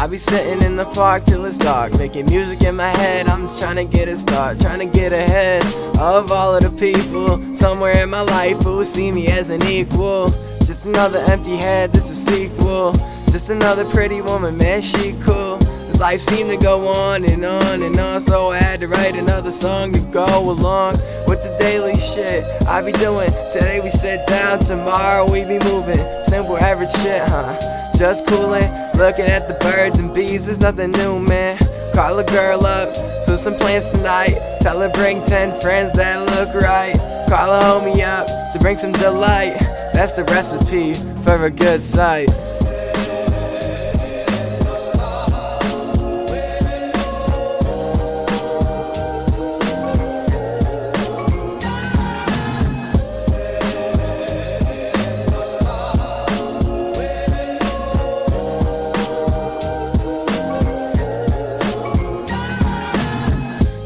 be sitting in the park till it's dark, making music in my head. I'm just trying to get a start, trying to get ahead of all of the people somewhere in my life who see me as an equal. Just another empty head, this is a sequel. Just another pretty woman, man, she cool. This life seemed to go on and on and on, so I had to write another song to go along with the daily shit I be doing. Today we sit down, tomorrow we be moving. Simple average shit, huh? Just coolin', looking at the birds and bees, there's nothing new, man. Call a girl up, fill some plans tonight. Tell her bring 10 friends that look right. Call a homie up to bring some delight. That's the recipe for a good sight.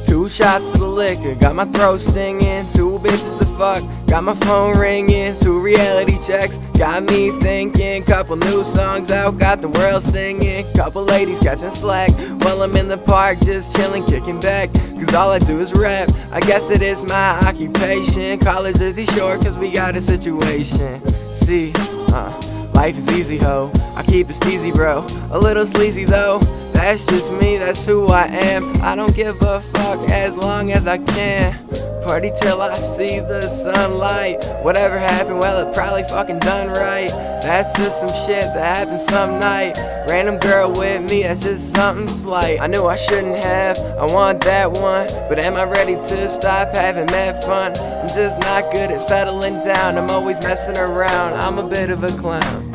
Two shots of the liquor, got my throat stinging. Two bitches to fuck, got my phone ringing. Two reality checks, got me thinking. Couple new songs out, got the world singing. Couple ladies catching slack while I'm in the park just chilling, kicking back. Cause all I do is rap, I guess it is my occupation. College Jersey Shore cause we got a situation. See, life is easy ho, I keep it steezy bro. A little sleazy though, that's just me, that's who I am. I don't give a fuck as long as I can. Party till I see the sunlight. Whatever happened, well it probably fucking done right. That's just some shit that happened some night. Random girl with me, that's just something slight. I knew I shouldn't have, I want that one. But am I ready to stop having mad fun? I'm just not good at settling down, I'm always messing around, I'm a bit of a clown.